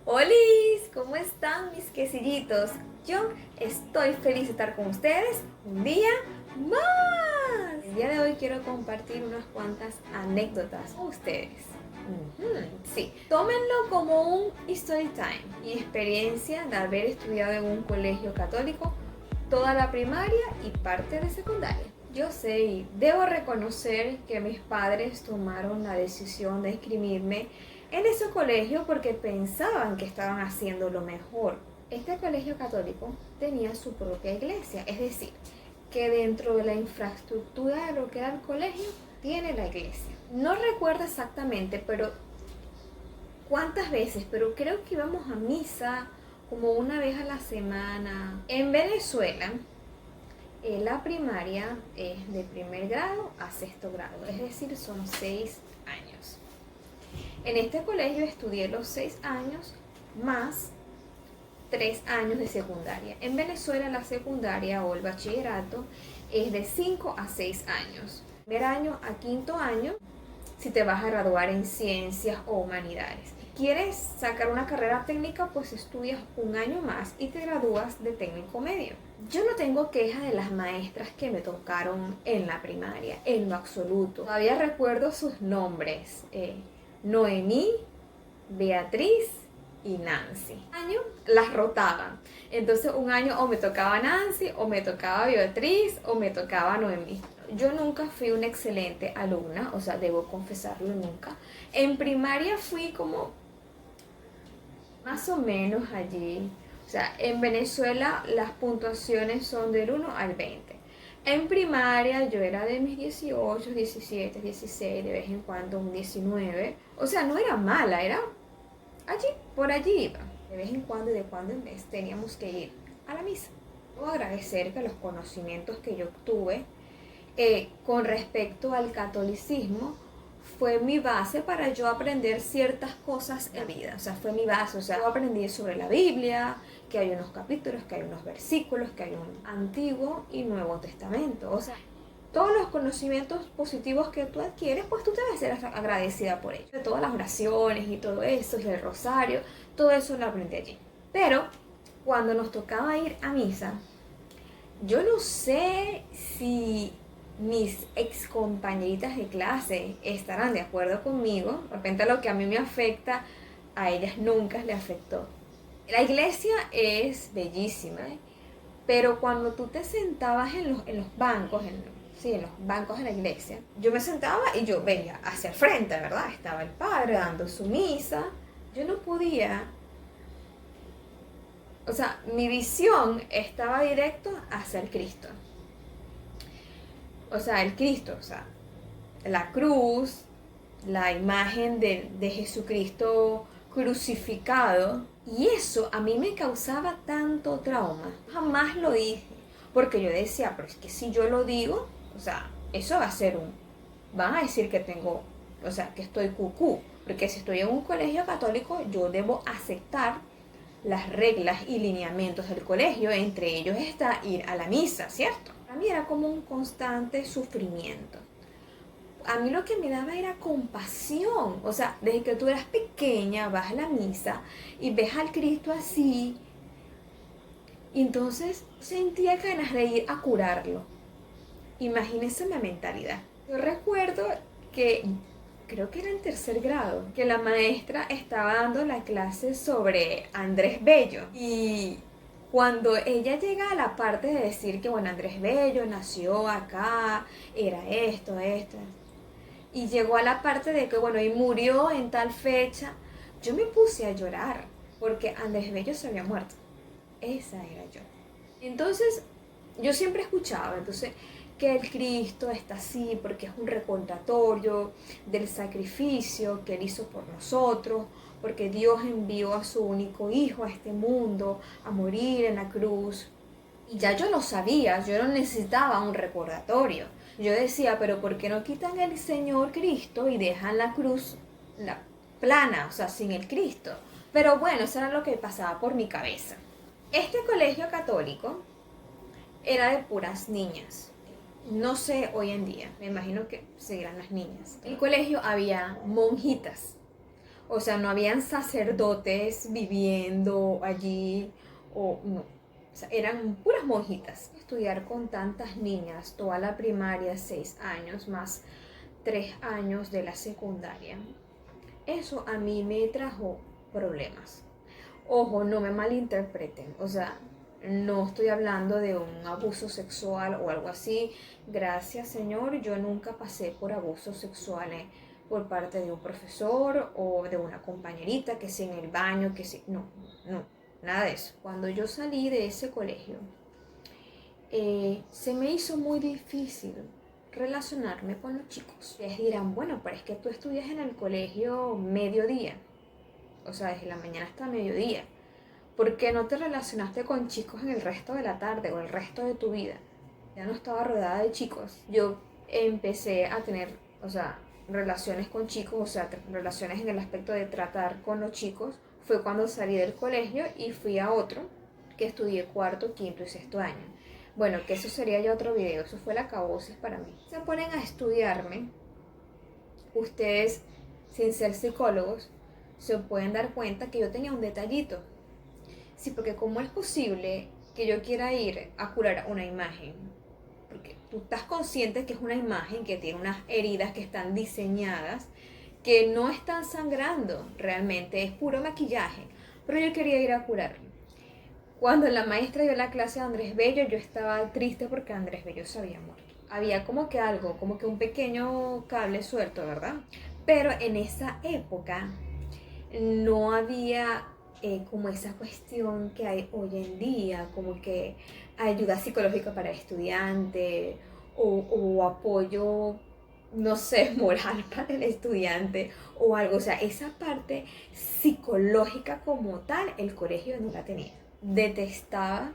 Olis, ¿cómo están mis quesillitos? Yo estoy feliz de estar con ustedes un día más. El día de hoy quiero compartir unas cuantas anécdotas con ustedes. Sí, tómenlo como un story time, mi experiencia de haber estudiado en un colegio católico toda la primaria y parte de secundaria. Yo sé y debo reconocer que mis padres tomaron la decisión de inscribirme en ese colegio porque pensaban que estaban haciendo lo mejor. Este colegio católico tenía su propia iglesia, es decir, que dentro de la infraestructura de lo que era el colegio tiene la iglesia. No recuerdo exactamente, pero cuántas veces, pero creo que íbamos a misa como una vez a la semana. En Venezuela, la primaria es de primer grado a sexto grado, es decir, son 6 años. En este colegio estudié los 6 años más 3 años de secundaria. En Venezuela la secundaria o el bachillerato es de 5 a 6 años. Primer año a quinto año si te vas a graduar en ciencias o humanidades. ¿Quieres sacar una carrera técnica? Pues estudias un año más y te gradúas de técnico medio. Yo no tengo queja de las maestras que me tocaron en la primaria, en lo absoluto. Todavía recuerdo sus nombres. Noemí, Beatriz y Nancy. Un año las rotaban. Entonces un año o me tocaba Nancy, o me tocaba Beatriz, o me tocaba Noemí. Yo nunca fui una excelente alumna, o sea, debo confesarlo, nunca. En primaria fui como más o menos allí. O sea, en Venezuela las puntuaciones son del 1 al 20. En primaria yo era de mis 18, 17, 16, de vez en cuando un 19. O sea, no era mala, era allí, por allí iba. De vez en cuando y de cuando en vez teníamos que ir a la misa. Debo agradecer que los conocimientos que yo obtuve con respecto al catolicismo fue mi base para yo aprender ciertas cosas en la vida. O sea, fue mi base. O sea, yo aprendí sobre la Biblia, que hay unos capítulos, que hay unos versículos, que hay un Antiguo y Nuevo Testamento. O sea, todos los conocimientos positivos que tú adquieres, pues tú debes ser agradecida por ello. De todas las oraciones y todo eso, y el rosario, todo eso lo aprendí allí. Pero cuando nos tocaba ir a misa, yo no sé si mis ex compañeritas de clase estarán de acuerdo conmigo. De repente lo que a mí me afecta, a ellas nunca les afectó. La iglesia es bellísima, pero cuando tú te sentabas en los bancos, en los bancos de la iglesia, yo me sentaba y yo veía hacia el frente, ¿verdad? Estaba el padre dando su misa. Yo no podía, o sea, mi visión estaba directo hacia el Cristo. O sea, el Cristo, o sea, la cruz, la imagen de Jesucristo crucificado. Y eso a mí me causaba tanto trauma. Jamás lo dije, porque yo decía, pero es que si yo lo digo, o sea, eso va a ser van a decir que tengo, o sea, que estoy cucú. Porque si estoy en un colegio católico, yo debo aceptar las reglas y lineamientos del colegio. Entre ellos está ir a la misa, ¿cierto? Para mí era como un constante sufrimiento. A mí lo que me daba era compasión. O sea, desde que tú eras pequeña, vas a la misa y ves al Cristo así. Y entonces sentía ganas de ir a curarlo. Imagínense la mentalidad. Yo recuerdo que, creo que era en tercer grado, que la maestra estaba dando la clase sobre Andrés Bello. Y cuando ella llega a la parte de decir que, bueno, Andrés Bello nació acá, era esto, y llegó a la parte de que, bueno, y murió en tal fecha, yo me puse a llorar porque Andrés Bello se había muerto. Esa era yo. Entonces, yo siempre escuchaba, entonces, que el Cristo está así porque es un recordatorio del sacrificio que Él hizo por nosotros, porque Dios envió a su único Hijo a este mundo a morir en la cruz. Y ya yo lo sabía, yo no necesitaba un recordatorio. Yo decía, pero ¿por qué no quitan el Señor Cristo y dejan la cruz la plana, o sea, sin el Cristo? Pero bueno, eso era lo que pasaba por mi cabeza. Este colegio católico era de puras niñas. No sé hoy en día, me imagino que seguirán las niñas. En el colegio había monjitas. O sea, no habían sacerdotes viviendo allí, o no. O sea, eran puras monjitas. Estudiar con tantas niñas, toda la primaria, 6 años, más 3 años de la secundaria, eso a mí me trajo problemas. Ojo, no me malinterpreten, o sea, no estoy hablando de un abuso sexual o algo así. Gracias, Señor, yo nunca pasé por abusos sexuales por parte de un profesor o de una compañerita, que si en el baño, que si... No, no, nada de eso. Cuando yo salí de ese colegio, se me hizo muy difícil relacionarme con los chicos. Les dirán, bueno, pero es que tú estudias en el colegio mediodía, o sea, desde la mañana hasta mediodía. ¿Por qué no te relacionaste con chicos en el resto de la tarde o el resto de tu vida? Ya no estaba rodeada de chicos. Yo empecé a tener, o sea, relaciones con chicos, o sea, relaciones en el aspecto de tratar con los chicos. Fue cuando salí del colegio y fui a otro, que estudié cuarto, quinto y sexto año. Bueno, que eso sería ya otro video, eso fue la cabosis para mí. Se ponen a estudiarme, ustedes, sin ser psicólogos, se pueden dar cuenta que yo tenía un detallito. Sí, porque ¿cómo es posible que yo quiera ir a curar una imagen? Porque tú estás consciente que es una imagen que tiene unas heridas que están diseñadas, que no están sangrando realmente, es puro maquillaje. Pero yo quería ir a curarlo. Cuando la maestra dio la clase de Andrés Bello, yo estaba triste porque Andrés Bello se había muerto. Había como que algo, como que un pequeño cable suelto, ¿verdad? Pero en esa época no había como esa cuestión que hay hoy en día, como que ayuda psicológica para el estudiante o apoyo, no sé, moral para el estudiante o algo. O sea, esa parte psicológica como tal, el colegio no la tenía. Detestaba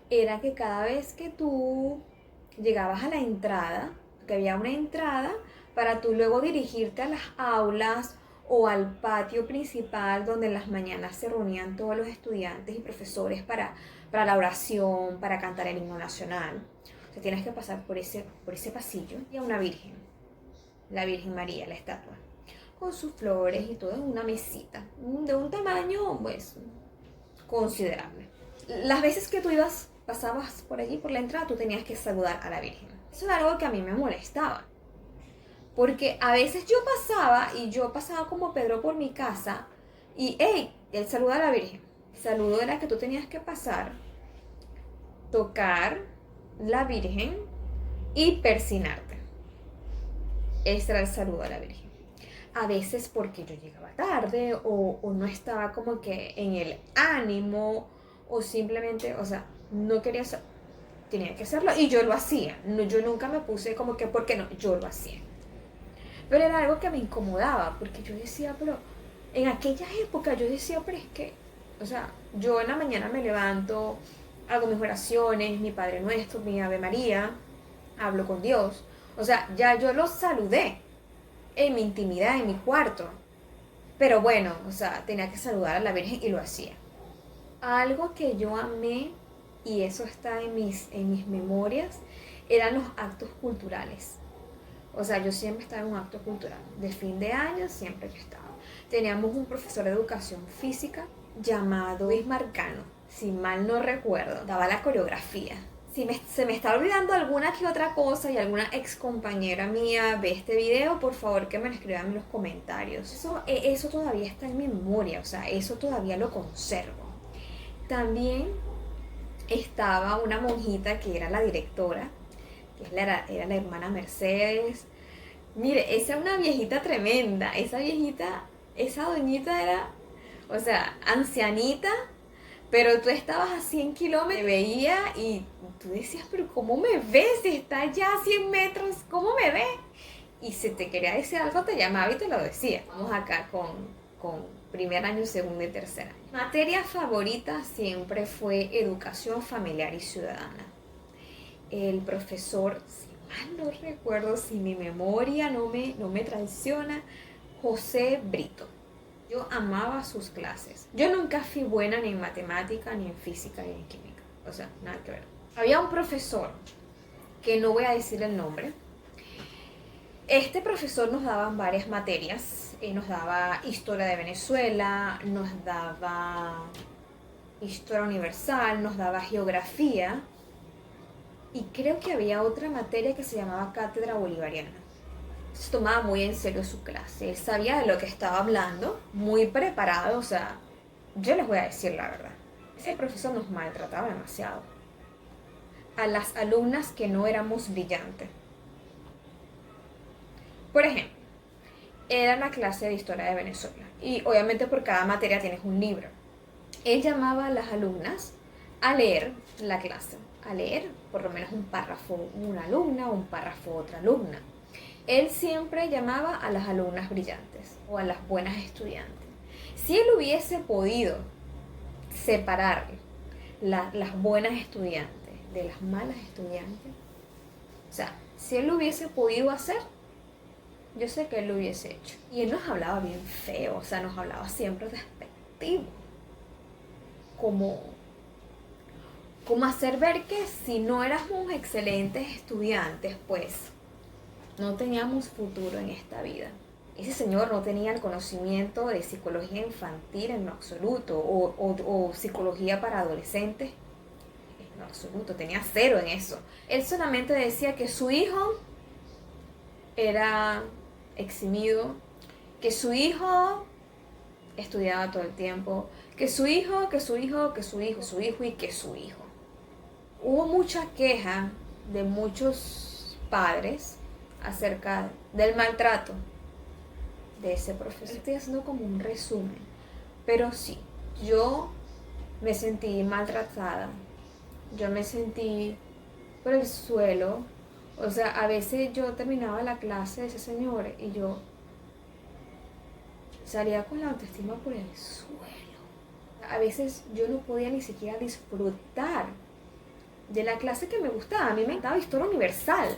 era que cada vez que tú llegabas a la entrada, que había una entrada para tú luego dirigirte a las aulas o al patio principal donde en las mañanas se reunían todos los estudiantes y profesores para la oración, para cantar el himno nacional. O sea, tienes que pasar por ese pasillo y a una virgen, la Virgen María, la estatua, con sus flores y todo en una mesita, de un tamaño, pues, considerable. Las veces que tú pasabas por allí, por la entrada, tú tenías que saludar a la Virgen. Eso era algo que a mí me molestaba. Porque a veces yo pasaba como Pedro por mi casa y, hey, el saludo a la Virgen. El saludo era que tú tenías que pasar, tocar la Virgen y persinarte. Ese era el saludo a la Virgen. A veces porque yo llegaba tarde o no estaba como que en el ánimo o simplemente, o sea, no quería hacer, tenía que hacerlo y yo lo hacía. No, yo nunca me puse como que, ¿por qué no? Yo lo hacía. Pero era algo que me incomodaba, porque yo decía, pero en aquella época yo decía, pero es que, o sea, yo en la mañana me levanto, hago mis oraciones, mi Padre Nuestro, mi Ave María, hablo con Dios. O sea, ya yo lo saludé en mi intimidad, en mi cuarto. Pero bueno, o sea, tenía que saludar a la Virgen y lo hacía. Algo que yo amé, y eso está en mis memorias, eran los actos culturales. O sea, yo siempre estaba en un acto cultural. De fin de año siempre yo estaba. Teníamos un profesor de educación física llamado Luis Marcano, si mal no recuerdo. Daba la coreografía. Si se me está olvidando alguna que otra cosa y alguna ex compañera mía ve este video, por favor que me lo escriban en los comentarios. Eso todavía está en mi memoria, o sea, eso todavía lo conservo. También estaba una monjita que era la directora, que era la hermana Mercedes. Mire, esa es una viejita tremenda. Esa doñita era, o sea, ancianita, pero tú estabas a 100 kilómetros, te veía y tú decías, pero ¿cómo me ves? Si está ya a 100 metros, ¿cómo me ves? Y si te quería decir algo, te llamaba y te lo decía. Vamos acá con primer año, segundo y tercer año. Materia favorita siempre fue educación familiar y ciudadana. El profesor, si mal no recuerdo, si mi memoria no me traiciona, José Brito. Yo amaba sus clases. Yo nunca fui buena ni en matemática, ni en física, ni en química. O sea, nada que ver. Había un profesor, que no voy a decir el nombre. Este profesor nos daba varias materias. nos daba historia de Venezuela, nos daba historia universal, nos daba geografía y creo que había otra materia que se llamaba cátedra bolivariana. Se tomaba muy en serio su clase, él sabía de lo que estaba hablando, muy preparado, o sea, yo les voy a decir la verdad. Ese profesor nos maltrataba demasiado. A las alumnas que no éramos brillantes. Por ejemplo, era una clase de historia de Venezuela y obviamente por cada materia tienes un libro. Él llamaba a las alumnas a leer la clase, a leer por lo menos un párrafo una alumna, un párrafo otra alumna. Él siempre llamaba a las alumnas brillantes o a las buenas estudiantes. Si él hubiese podido separar las buenas estudiantes de las malas estudiantes, o sea, si él lo hubiese podido hacer, yo sé que él lo hubiese hecho. Y él nos hablaba bien feo, o sea, nos hablaba siempre despectivo. Como hacer ver que si no éramos excelentes estudiantes, pues no teníamos futuro en esta vida. Ese señor no tenía el conocimiento de psicología infantil en lo absoluto, o psicología para adolescentes en lo absoluto, tenía cero en eso. Él solamente decía que su hijo era eximido, que su hijo estudiaba todo el tiempo, que su hijo y que su hijo. Hubo mucha queja de muchos padres acerca del maltrato de ese profesor. Estoy haciendo como un resumen, pero sí, yo me sentí maltratada, yo me sentí por el suelo, o sea, a veces yo terminaba la clase de ese señor y yo salía con la autoestima por el suelo. A veces yo no podía ni siquiera disfrutar de la clase que me gustaba. A mí me encantaba historia universal.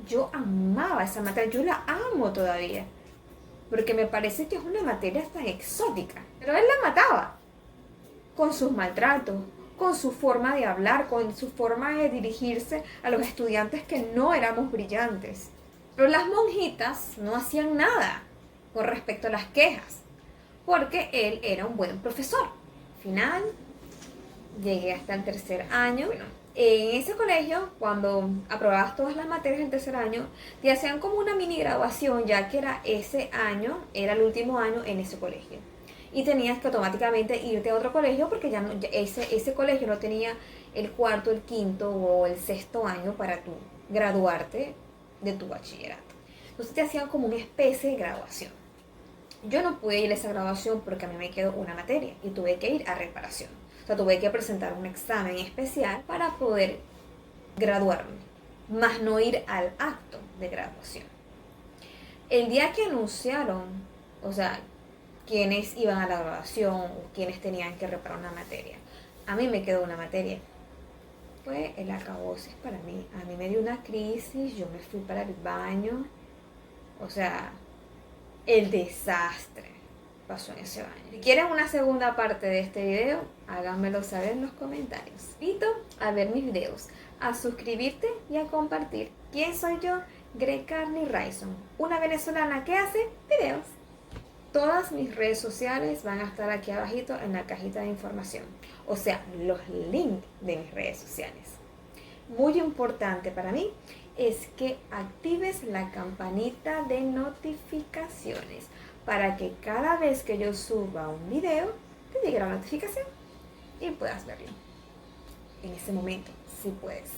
Yo amaba esa materia, yo la amo todavía, porque me parece que es una materia tan exótica. Pero él la mataba con sus maltratos, con su forma de hablar, con su forma de dirigirse a los estudiantes que no éramos brillantes. Pero las monjitas no hacían nada con respecto a las quejas, porque él era un buen profesor. Al final, llegué hasta el tercer año. Bueno, en ese colegio, cuando aprobabas todas las materias del tercer año, te hacían como una mini graduación, ya que era ese año, era el último año en ese colegio. Y tenías que automáticamente irte a otro colegio porque ya no, ese colegio no tenía el cuarto, el quinto o el sexto año para tú graduarte de tu bachillerato. Entonces te hacían como una especie de graduación. Yo no pude ir a esa graduación porque a mí me quedó una materia y tuve que ir a reparación. O sea, tuve que presentar un examen especial para poder graduarme, más no ir al acto de graduación. El día que anunciaron, o sea, quienes iban a la graduación o quienes tenían que reparar una materia, a mí me quedó una materia. Fue el acabose para mí. A mí me dio una crisis, yo me fui para el baño. O sea, el desastre pasó en ese baño. Si quieren una segunda parte de este video, háganmelo saber en los comentarios. Invito a ver mis videos, a suscribirte y a compartir. ¿Quién soy yo? Grey Carney Raison, una venezolana que hace videos. Todas mis redes sociales van a estar aquí abajito en la cajita de información. O sea, los links de mis redes sociales. Muy importante para mí es que actives la campanita de notificaciones para que cada vez que yo suba un video te llegue la notificación y puedas verlo en ese momento, si puedes.